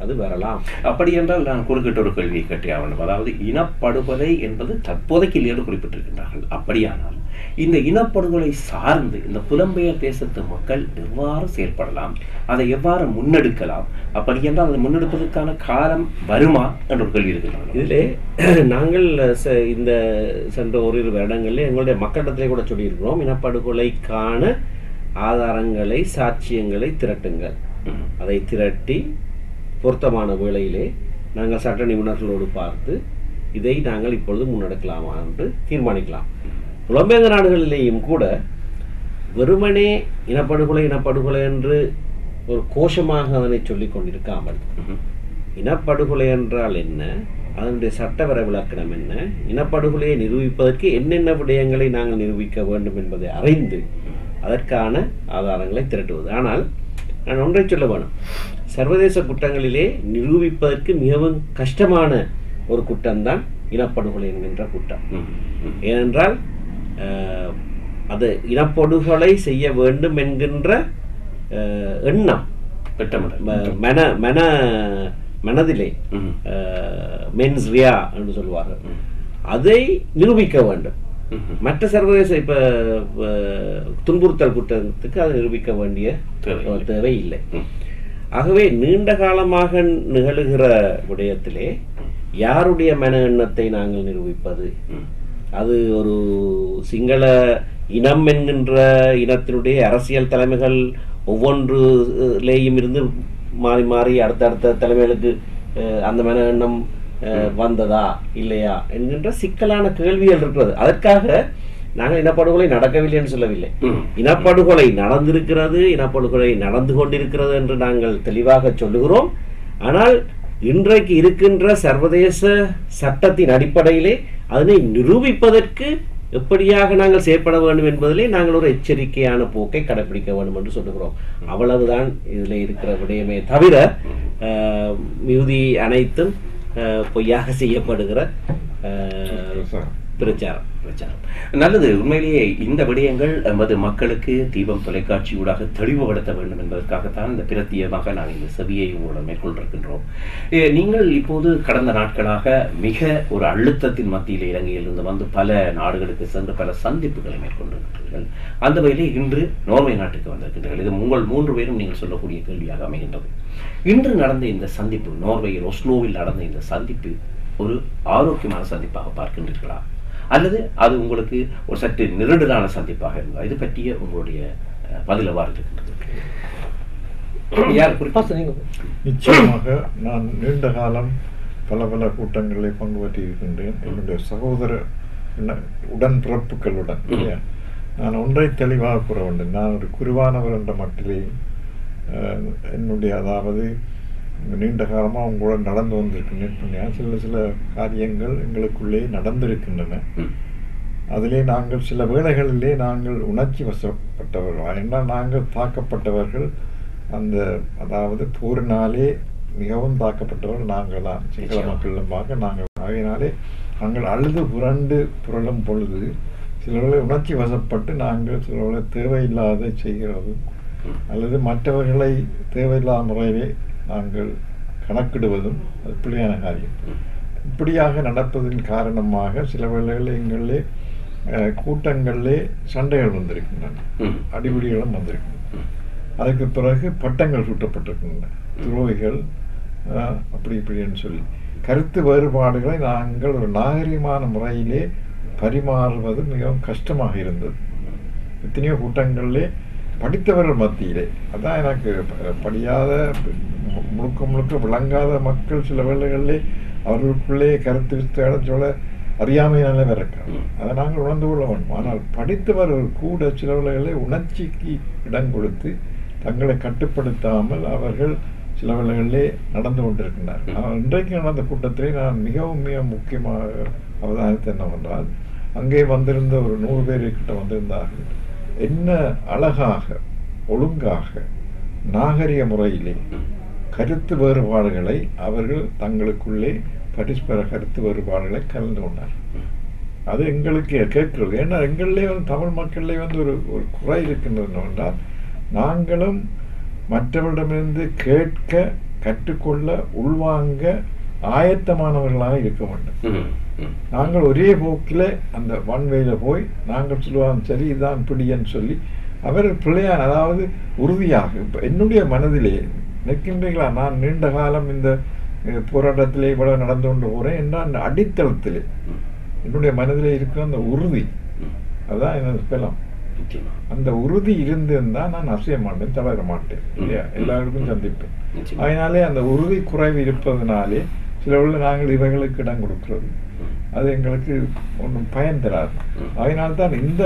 அது வரலாம். அப்படி என்றால் நான் குறுக்கிட்ட ஒரு கேள்வியை கேட்டே ஆகணும். அதாவது இனப்படுகொலை என்பது தற்போதைக்கு இல்லை என்று குறிப்பிட்டிருக்கின்றார்கள். அப்படியானால் இந்த இனப்படுகொலை சார்ந்து இந்த புலம்பெயர் தேசத்து மக்கள் எவ்வாறு செயற்படலாம், அதை எவ்வாறு முன்னெடுக்கலாம், அப்படி என்றால் அதை முன்னெடுப்பதற்கான காலம் வருமா என்ற ஒரு கேள்வி இருக்கின்றன. இதிலே நாங்கள் இந்த சென்ற ஓரிரு வருடங்களில் எங்களுடைய மக்களிடத்திலே கூட சொல்லியிருக்கிறோம், இனப்படுகொலைக்கான ஆதாரங்களை சாட்சியங்களை திரட்டுங்கள். அதை திரட்டி பொருத்தமான வேளையிலே நாங்கள் சட்ட நிபுணர்களோடு பார்த்து இதை நாங்கள் இப்பொழுது முன்னெடுக்கலாமா என்று தீர்மானிக்கலாம். புலம்பெயர்ந்த நாடுகளிலேயும் கூட வெறுமனே இனப்படுகொலை என்று ஒரு கோஷமாக அதனை சொல்லிக் கொண்டிருக்காமல், இனப்படுகொலை என்றால் என்ன, அதனுடைய சட்ட வரைவிலக்கணம் என்ன, இனப்படுகொலையை நிரூபிப்பதற்கு என்னென்ன விடயங்களை நாங்கள் நிரூபிக்க வேண்டும் என்பதை அறிந்து அதற்கான ஆதாரங்களை திரட்டுவது. ஆனால் நான் ஒன்றை சொல்ல வேணும், சர்வதேச குற்றங்களிலே நிரூபிப்பதற்கு மிகவும் கஷ்டமான ஒரு குற்றம்தான் இனப்படுகொலை என்கின்ற குற்றம். ஏனென்றால் அது இனப்படுகொலை செய்ய வேண்டும் என்கின்ற எண்ணம் மனதிலே மென்ஸ் ரியா என்று சொல்வார்கள், அதை நிரூபிக்க வேண்டும். மற்ற சர்வதேச இப்ப துன்புறுத்தல் குற்றத்துக்கு அதை நிரூபிக்க வேண்டிய தேவை இல்லை. ஆகவே நீண்ட காலமாக நிகழுகிற விடயத்திலே யாருடைய மன எண்ணத்தை நாங்கள் நிரூபிப்பது? அது ஒரு சிங்கள இனம் என்கின்ற இனத்தினுடைய அரசியல் தலைமைகள் ஒவ்வொன்றுலேயும் இருந்து மாறி மாறி அடுத்தடுத்த தலைமைகளுக்கு அந்த மன எண்ணம் வந்ததா இல்லையா என்கின்ற சிக்கலான கேள்விகள் இருக்கிறது. அதற்காக நாங்கள் இனப்படுகொலை நடக்கவில்லை என்று சொல்லவில்லை. இனப்படுகொலை நடந்திருக்கிறது, இனப்படுகொலை நடந்து கொண்டிருக்கிறது என்று நாங்கள் தெளிவாக சொல்லுகிறோம். ஆனால் இன்றைக்கு இருக்கின்ற சர்வதேச சட்டத்தின் அடிப்படையிலே அதனை நிரூபிப்பதற்கு எப்படியாக நாங்கள் செயற்பட வேண்டும் என்பதிலே நாங்கள் ஒரு எச்சரிக்கையான போக்கை கடைபிடிக்க வேண்டும் என்று சொல்லுகிறோம். அவ்வளவுதான் இதில் இருக்கிற விடயமே தவிர மிகுதி அனைத்தும் பொய்யாக செய்யப்படுகிற பிரச்சாரம். நல்லது. உண்மையிலேயே இந்த விடயங்கள் நமது மக்களுக்கு தீபம் தொலைக்காட்சி ஊடாக தெளிவுபடுத்த வேண்டும் என்பதற்காகத்தான் இந்த பிரத்தியமாக நாங்கள் இந்த செவியை உங்களுடன் மேற்கொண்டிருக்கின்றோம். நீங்கள் இப்போது கடந்த நாட்களாக மிக ஒரு அழுத்தத்தின் மத்தியில் இலங்கையிலிருந்து வந்து பல நாடுகளுக்கு சென்று பல சந்திப்புகளை மேற்கொண்டிருக்கிறீர்கள். அந்த வகையிலே இன்று நோர்வே நாட்டுக்கு வந்திருக்கின்றீர்கள். இது உங்கள் 3 பேரும் நீங்கள் சொல்லக்கூடிய கேள்வியாக அமைகின்றது. இன்று நடந்த இந்த சந்திப்பு, நோர்வேயில் ஒஸ்லோவில் நடந்த இந்த சந்திப்பு ஒரு ஆரோக்கியமான சந்திப்பாக பார்க்கின்றீர்களா, அல்லது அது உங்களுக்கு ஒரு சற்று நெருடலான சந்திப்பாக இருந்தால் இது பற்றிய உங்களுடைய பதில் எவ்வாறு இருக்கின்றது? நிச்சயமாக நான் நீண்ட காலம் பல கூட்டங்களில் பங்கு பற்றியிருக்கின்றேன். என்னுடைய சகோதர உடன்பிறப்புகளுடன் நான் ஒன்றை தெளிவாக கூற வேண்டும். நான் ஒரு குருவானவர் என்ற மட்டிலேயும் என்னுடைய அதாவது நீண்ட காலமாக அவங்களோட நடந்து வந்திருக்கின்றேன். சில காரியங்கள் எங்களுக்குள்ளே நடந்திருக்கின்றன. அதிலே நாங்கள் சில வேளைகளிலே நாங்கள் உணர்ச்சி வசப்பட்டவர்கள் என்றால் நாங்கள் தாக்கப்பட்டவர்கள். அந்த அதாவது போரினாலே மிகவும் தாக்கப்பட்டவர்கள் நாங்கள் தான், சிங்கள மக்களுமாக நாங்கள். ஆகையினாலே நாங்கள் அழுது புரளும் பொழுது சில வேளை உணர்ச்சி வசப்பட்டு நாங்கள் சில வேளை தேவையில்லாத செய்கிறது அல்லது மற்றவர்களை தேவையில்லாத முறையிலே நாங்கள் கணக்கிடுவதும் அது பிள்ளையான காரியம். இப்படியாக நடப்பதன் காரணமாக சில வேளைகளில் எங்களிலே கூட்டங்களிலே சண்டைகள் வந்திருக்கின்றன, அடிபிடிகளும் வந்திருக்கின்றன. அதுக்கு பிறகு பட்டங்கள் சூட்டப்பட்டிருக்கின்றன, துரோகிகள் இப்படின்னு சொல்லி. கருத்து வேறுபாடுகளை நாங்கள் ஒரு நாகரிகமான முறையிலே பரிமாறுவது மிகவும் கஷ்டமாக இருந்தது. எத்தனையோ கூட்டங்களிலே படித்தவர்கள் மத்தியிலே, அதான் எனக்கு படியாத முழுக்க விளங்காத மக்கள் சில வேளைகளிலே அவர்களுக்குள்ளே கருத்து சொல்ல அறியாமையினாலே இருக்காங்க. அதை நாங்கள் உணர்ந்து கொள்ள வேண்டும். ஆனால் படித்தவர்கள் கூட சில வேளைகளிலே உணர்ச்சிக்கு இடம் கொடுத்து தங்களை கட்டுப்படுத்தாமல் அவர்கள் சில வேளைகளிலே நடந்து கொண்டிருக்கின்றார்கள். இன்றைக்கு நடந்த கூட்டத்திலே நான் மிக முக்கியமாக அவதானித்த என்னவென்றால், அங்கே வந்திருந்த ஒரு 100 பேர்கிட்ட வந்திருந்தார்கள். என்ன அழகாக ஒழுங்காக நாகரிக முறையிலே கருத்து வேறுபாடுகளை அவர்கள் தங்களுக்குள்ளே பரஸ்பர கருத்து வேறுபாடுகளை கலந்து கொண்டார். அது எங்களுக்கு கேட்கிறது. ஏன்னா எங்களிலே வந்து தமிழ் மக்களிலே வந்து ஒரு ஒரு குறை இருக்கின்றது என்றால், நாங்களும் மற்றவரிடமிருந்து கேட்க, கற்றுக்கொள்ள, உள்வாங்க ஆயத்தமானவர்களாக இருக்க வேண்டும். நாங்கள் ஒரே போக்கில் அந்த வன்வேல போய் நாங்கள் சொல்லுவாங்க சரி இதுதான் பிடின்னு சொல்லி அவர் பிள்ளையான, அதாவது உறுதியாக இப்போ என்னுடைய மனதிலே நிற்கின்றீங்களா, நான் நீண்ட காலம் இந்த போராட்டத்திலே இவ்வளவு நடந்து கொண்டு போகிறேன் என்ற அந்த அடித்தளத்திலே என்னுடைய மனதிலே இருக்கிற அந்த உறுதி, அதுதான் எனது பலம். அந்த உறுதி இருந்திருந்தால் நான் அசைய மாட்டேன், தளர மாட்டேன் இல்லையா, எல்லாருக்கும் சந்திப்பேன். அதனாலே அந்த உறுதி குறைவு இருப்பதனாலே சில உள்ள நாங்கள் இவைகளுக்கு இடம் கொடுக்கிறது, அது எங்களுக்கு ஒன்றும் பயன் தராது. அதனால்தான் இந்த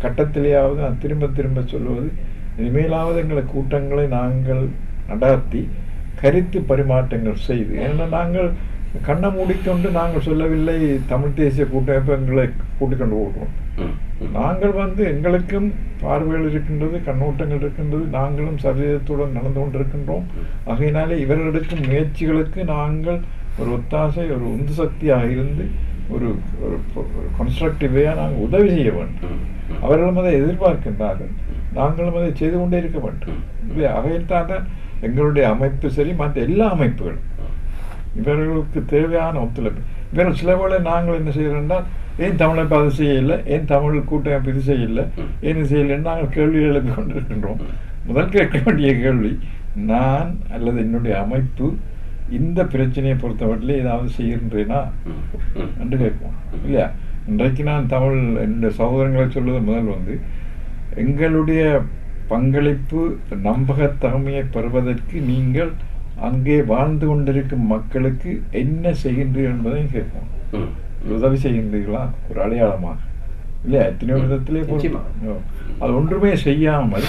கட்டத்திலேயாவது நான் திரும்ப திரும்ப சொல்லுவது, இனிமேலாவது எங்களை கூட்டங்களை நாங்கள் நடாத்தி கருத்து பரிமாற்றங்கள் செய்து, ஏன்னா நாங்கள் கண்ணை மூடிக்கொண்டு நாங்கள் சொல்லவில்லை தமிழ் தேசிய கூட்டமைப்பு எங்களை கூட்டிக்கொண்டு போகிறோம். நாங்கள் வந்து எங்களுக்கும் பார்வைகள் இருக்கின்றது, கண்ணோட்டங்கள் இருக்கின்றது, நாங்களும் சர்வதேசத்துடன் நடந்து கொண்டிருக்கின்றோம். ஆகையினாலே இவர்கள் எடுக்கும் முயற்சிகளுக்கு நாங்கள் ஒரு ஒத்தாசை, ஒரு உந்து சக்தியாக இருந்து ஒரு கன்ஸ்ட்ரக்டிவாக நாங்கள் உதவி செய்ய வேண்டும். அவர்களும் அதை எதிர்பார்க்கின்றார்கள், நாங்களும் அதை செய்து கொண்டே இருக்க வேண்டும். இல்லை ஆகையில்தான் எங்களுடைய அமைப்பு சரி, மற்ற எல்லா அமைப்புகளும் இவர்களுக்கு தேவையான ஒத்துழைப்பு. இவர்கள் சில வேளை நாங்கள் என்ன செய்கிறோம் என்றால், ஏன் தமிழமைப்பு அது செய்யலை, ஏன் தமிழ் கூட்டமைப்பு இது செய்யலை, ஏன் இது செய்யலைன்னு நாங்கள் கேள்வி எழுப்பி கொண்டிருக்கின்றோம். முதல் கேட்க வேண்டிய கேள்வி, நான் அல்லது என்னுடைய அமைப்பு இந்த பிரச்சனையை பொறுத்தவரையிலே ஏதாவது செய்கின்றேனா என்று கேட்போம் இல்லையா. இன்றைக்கு நான் தமிழ் என்னுடைய சகோதரங்களை சொல்வது முதல் வந்து, எங்களுடைய பங்களிப்பு நம்பகத்தன்மையை பெறுவதற்கு நீங்கள் அங்கே வாழ்ந்து கொண்டிருக்கும் மக்களுக்கு என்ன செய்கின்றீர்கள் என்பதையும் கேட்போம். உதவி செய்கின்றீர்களா, ஒரு அடையாளமாக இல்லையா. எத்தனையோ விதத்திலே அது ஒன்றுமே செய்யாமல்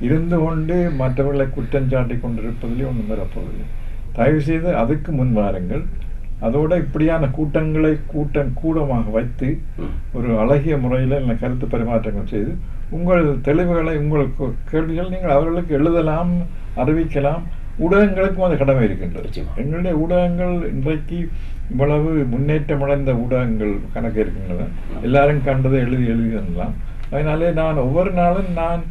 இருந்து கொண்டு மற்றவர்களை குற்றம் சாட்டி கொண்டிருப்பதிலே ஒன்றும் வரப்போவதில்லை. தயவு செய்து அதுக்கு முன் வாருங்கள். அதோட இப்படியான கூட்டங்களை கூடமாக வைத்து ஒரு அழகிய முறையில் கருத்து பரிமாற்றங்கள் செய்து உங்கள் தெளிவுகளை, உங்கள் கேள்விகள் நீங்கள் அவர்களுக்கு எழுதலாம், அறிவிக்கலாம். ஊடகங்களுக்கும் அது கடமை இருக்கின்றது. எங்களுடைய ஊடகங்கள் இன்றைக்கு இவ்வளவு முன்னேற்றம் அடைந்த ஊடகங்கள் கணக்கு இருக்கின்றன. எல்லாரும் கண்டதை எழுதி எழுதிடலாம். அதனாலே நான் ஒவ்வொரு நாளும் நான்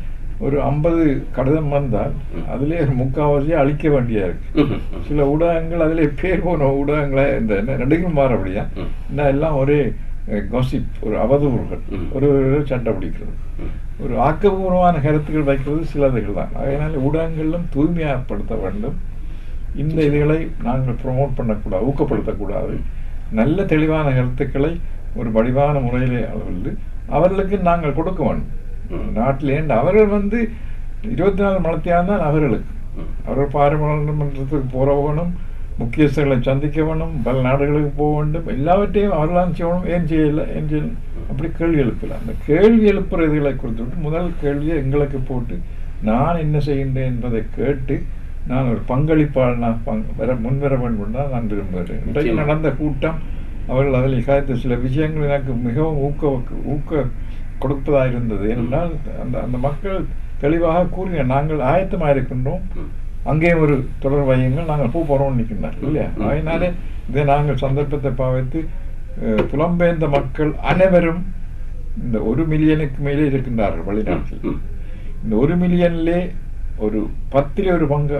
ஒரு 50 கடிதம் வந்தால் அதிலே ஒரு முக்கால்வாசியாக அழிக்க வேண்டியா இருக்கு. சில ஊடகங்கள் அதிலே பேர் போன ஊடகங்களை இந்த நடுங்கும் மாறபடியா இன்னும் எல்லாம் ஒரே காசிப், ஒரு அவதூறுகள், ஒரு சண்டை பிடிக்கிறது, ஒரு ஆக்கப்பூர்வமான கருத்துக்கள் வைக்கிறது சிலதுகள் தான். அதனால ஊடகங்களிலும் தூய்மையாகப்படுத்த வேண்டும். இந்த இதுகளை நாங்கள் ப்ரொமோட் பண்ணக்கூடாது, ஊக்கப்படுத்தக்கூடாது. நல்ல தெளிவான கருத்துக்களை ஒரு வடிவான முறையிலே அளவில் அவர்களுக்கு நாங்கள் கொடுக்க வேண்டும். நாட்டில் ஏன் அவர்கள் வந்து 24 மணித்தியால் தான் அவர்களுக்கு, அவர்கள் பாராளுமன்றத்துக்கு போக வேணும், முக்கியஸ்தர்களை சந்திக்க வேணும், பல நாடுகளுக்கு போக வேண்டும், எல்லாவற்றையும் அவர்களாம் செய்யணும். ஏன் செய்யலை, ஏன் செய்யணும், அப்படி கேள்வி எழுப்பலாம். அந்த கேள்வி எழுப்புற இதுகளை கொடுத்துவிட்டு முதல் கேள்வியை எங்களுக்கு போட்டு நான் என்ன செய்கின்றேன் என்பதை கேட்டு நான் ஒரு பங்களிப்பாளர் முன்வர வேண்டும் தான் நான் விரும்புகிறேன். இன்றைக்கு நடந்த கூட்டம் அவர்கள் அதில் காய்த்த சில விஷயங்கள் எனக்கு மிகவும் ஊக்க கொடுப்பதாக இருந்தது. ஏனென்றால் அந்த மக்கள் தெளிவாக கூறிய, நாங்கள் ஆயத்தமாக இருக்கின்றோம், அங்கே ஒரு தொடர் வையுங்கள், நாங்கள் போகிறோம்னு நிற்கின்றார் இல்லையா. அதனாலே இதை நாங்கள் சந்தர்ப்பத்தை பாவித்து புலம்பெயர்ந்த மக்கள் அனைவரும் இந்த 1 மில்லியனுக்கு மேலே இருக்கின்றார்கள் வெளிநாட்டில். இந்த 1 மில்லியனிலே ஒரு 10ல் 1 பங்கு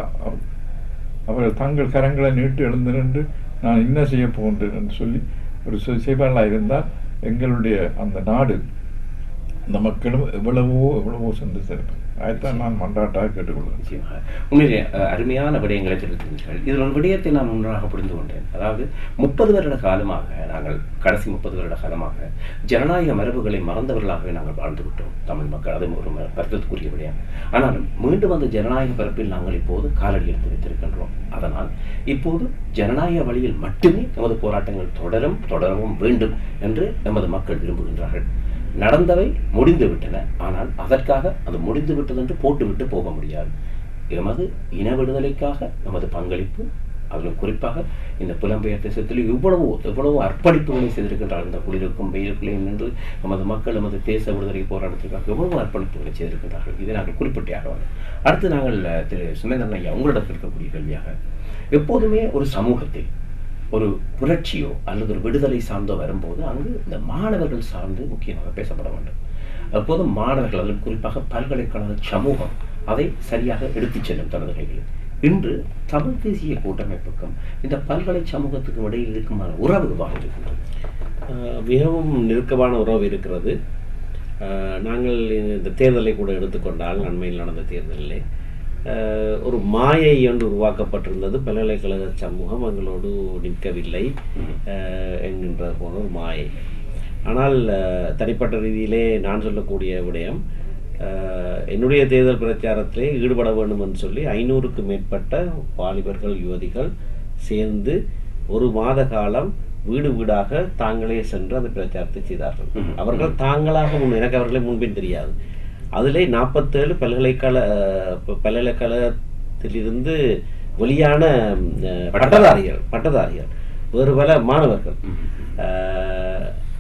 அவர்கள் தங்கள் கரங்களை நீட்டு எழுந்து நின்று நான் என்ன செய்ய போகின்றேன் என்று சொல்லி ஒரு செய்வார்களாக இருந்தால் எங்களுடைய அந்த நாடு, இந்த மக்களும் எவ்வளவோ சென்று சேர்ப்பேன். அதைத்தான் நான் மன்றாட்டாக கேட்டுக்கொள்கிறேன். உண்மையிலே அருமையான விடயங்களை தெரிவித்தீர்கள். இதில் ஒரு விடயத்தை நான் முன்னராக புரிந்து கொண்டேன். அதாவது 30 வருட காலமாக, நாங்கள் கடைசி 30 வருட காலமாக ஜனநாயக மரபுகளை மறந்தவர்களாகவே நாங்கள் வாழ்ந்து விட்டோம் தமிழ் மக்கள். அது ஒரு வருத்தத்துக்குரிய விடயம். ஆனாலும் மீண்டும் அந்த ஜனநாயக பரப்பில் நாங்கள் இப்போது காலடி எடுத்து வைத்திருக்கின்றோம். அதனால் இப்போது ஜனநாயக வழியில் மட்டுமே நமது போராட்டங்கள் தொடரவும் வேண்டும் என்று நமது மக்கள் விரும்புகின்றார்கள். நடந்தவை முடிந்து விட்டன. ஆனால் அதற்காக அது முடிந்து விட்டது என்று போட்டுவிட்டு போக முடியாது. எமது இன விடுதலைக்காக நமது பங்களிப்பு, அதிலும் குறிப்பாக இந்த புலம்பெயர் தேசத்தில் எவ்வளவோ அர்ப்பணிப்புகளை செய்திருக்கின்றார். இந்த குளிருக்கும் வெயிலுக்குள்ளேயும் நின்று நமது மக்கள் நமது தேச விடுதலை போராட்டத்திற்காக எவ்வளவோ அர்ப்பணிப்புகளை செய்திருக்கின்றார்கள். இதை நாங்கள் குறிப்பிட்டாக வேண்டும். அடுத்து நாங்கள் திரு சுமேந்திரன் ஐயா, உங்களிடம் இருக்கக்கூடிய கேள்வியாக, எப்போதுமே ஒரு சமூகத்தில் ஒரு புரட்சியோ அல்லது ஒரு விடுதலை சார்ந்தோ வரும்போது அங்கு இந்த மாணவர்கள் சார்ந்து முக்கியமாக பேசப்பட வேண்டும். அப்போதும் மாணவர்கள், அதில் குறிப்பாக பல்கலைக்கழக சமூகம் அதை சரியாக எடுத்துச் செல்லும் தனது கைகளில். இன்று தமிழ் தேசிய கூட்டமைப்புக்கும் இந்த பல்கலை சமூகத்துக்கும் இடையில் இருக்குமான உறவு எவ்வாறு இருக்கின்றது? மிகவும் நெருக்கமான உறவு இருக்கிறது. நாங்கள் இந்த தேர்தலை கூட எடுத்துக்கொண்டால், அண்மையில் நடந்த தேர்தலிலே ஒரு மாயை ஒன்று உருவாக்கப்பட்டிருந்தது. பல்கலைக்கழக சமூகம் எங்களோடு நிற்கவில்லை என்கின்ற போன ஒரு மாயை. ஆனால் தனிப்பட்ட ரீதியிலே நான் சொல்லக்கூடிய விடயம், என்னுடைய தேர்தல் பிரச்சாரத்திலே ஈடுபட வேண்டும் என்று சொல்லி 500க்கு மேற்பட்ட வாலிபர்கள், யுவதிகள் சேர்ந்து ஒரு மாத காலம் வீடு வீடாக தாங்களே சென்று அந்த பிரச்சாரத்தை செய்தார்கள். அவர்கள் தாங்களாக எனக்கு அவர்களை முன்பின் தெரியாது. அதிலே 47 பல்கலைக்கழகத்திலிருந்து வெளியான பட்டதாரிகள், வேறு பல மாணவர்கள்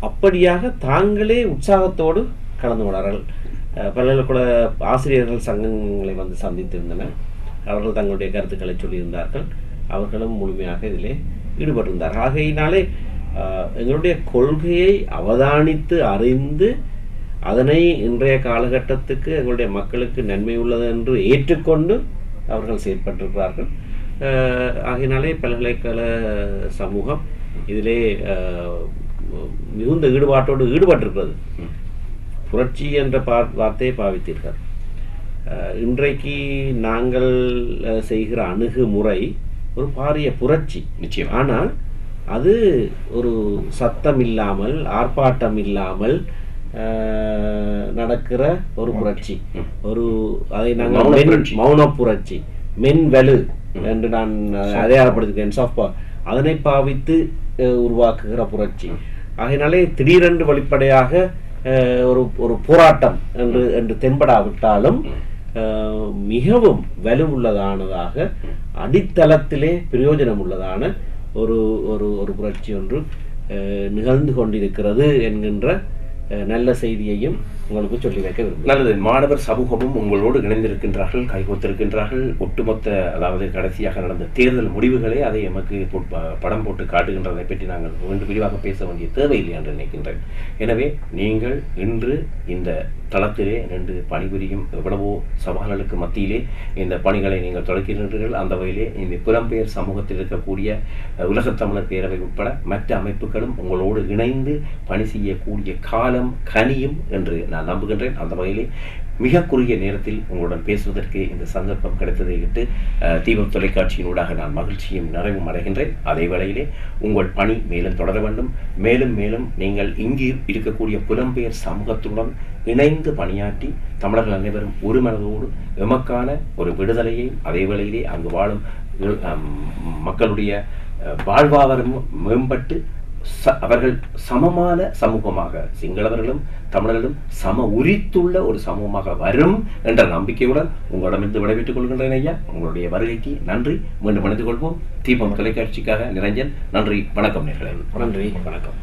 அப்படியாக தாங்களே உற்சாகத்தோடு கலந்து கொண்டார்கள். பல்கலைக்கழக ஆசிரியர்கள் சங்கங்களை வந்து சந்தித்திருந்தனர். அவர்கள் தங்களுடைய கருத்துக்களை சொல்லியிருந்தார்கள். அவர்களும் முழுமையாக இதிலே ஈடுபட்டிருந்தார்கள். ஆகையினாலே எங்களுடைய கொள்கையை அவதானித்து அறிந்து அதனை இன்றைய காலகட்டத்துக்கு எங்களுடைய மக்களுக்கு நன்மை உள்ளது என்று ஏற்றுக்கொண்டு அவர்கள் செயற்பட்டிருக்கிறார்கள். ஆகையினாலே பல்கலைக்கழக சமூகம் இதிலே மிகுந்த ஈடுபாட்டோடு ஈடுபட்டிருக்கிறது. புரட்சி என்ற வார்த்தையை பாவித்தீர்கள். இன்றைக்கு நாங்கள் செய்கிற அணுகுமுறை ஒரு பாரிய புரட்சி நிச்சயம். ஆனால் அது ஒரு சத்தம் இல்லாமல், ஆர்ப்பாட்டம் இல்லாமல் நடக்கிற ஒரு புரட்சி. அதை நாங்கள் மௌன புரட்சி, மென்வலு என்று நான் அடையாளப்படுத்துகிறேன். அதனை பாவித்து உருவாக்குகிற புரட்சி. ஆகையினாலே திடீரென்று வெளிப்படையாக ஒரு போராட்டம் என்று தென்படாவிட்டாலும் மிகவும் வலுவுள்ளதானதாக, அடித்தளத்திலே பிரயோஜனம் உள்ளதான ஒரு புரட்சி ஒன்று நிகழ்ந்து கொண்டிருக்கிறது என்கின்ற நல்ல செய்தியையும் உங்களுக்கு சொல்லி வைக்க விரும்புகிறேன். நல்லது. மாணவர் சமூகமும் உங்களோடு இணைந்திருக்கின்றார்கள், கைகோத்திருக்கின்றார்கள். ஒட்டுமொத்த, அதாவது கடைசியாக நடந்த தேர்தல் முடிவுகளே அதை எமக்கு படம் போட்டு காட்டுகின்றதை பற்றி நாங்கள் மீண்டும் விரிவாக பேச வேண்டிய தேவையில்லை என்று நினைக்கின்றேன். எனவே நீங்கள் இன்று இந்த தளத்திலே நின்று பணிபுரியும் எவ்வளவோ சவால்களுக்கு மத்தியிலே இந்த பணிகளை நீங்கள் தொடர்கின்றீர்கள். அந்த வகையிலே இந்த புலம்பெயர் சமூகத்தில் இருக்கக்கூடிய உலகத்தமிழர் பேரவை உட்பட மற்ற அமைப்புகளும் உங்களோடு இணைந்து பணி செய்யக்கூடிய காலம் கனியும் என்று நான் நம்புகின்றேன். அந்த வகையிலே மிக குறுகிய நேரத்தில் உங்களுடன் பேசுவதற்கு இந்த சந்தர்ப்பம் கிடைத்ததை இட்டு தீபம் தொலைக்காட்சியினூடாக நான் மகிழ்ச்சியும் நிறைவும் அடைகின்றேன். அதே வேளையிலே உங்கள் பணி மேலும் தொடர வேண்டும். மேலும் மேலும் நீங்கள் இங்கு இருக்கக்கூடிய புலம்பெயர் சமூகத்துடன் இணைந்து பணியாற்றி தமிழர்கள் அனைவரும் ஒரு மனதோடு எமக்கான ஒரு விடுதலையை, அதே வேளையிலே அங்கு வாழும் மக்களுடைய வாழ்வாதாரமும் மேம்பட்டு அவர்கள் சமமான சமூகமாக, சிங்களவர்களும் தமிழர்களும் சம உரித்துள்ள ஒரு சமூகமாக வரும் என்ற நம்பிக்கையுடன் உங்களிடமிருந்து விடைபெற்றுக் கொள்கின்றேன். ஐயா, உங்களுடைய வருகைக்கு நன்றி. மீண்டும் இணைந்து கொள்வோம். தீபம் தொலைக்காட்சிக்காக நிரஞ்சன். நன்றி, வணக்கம் நேர்களே. நன்றி, வணக்கம்.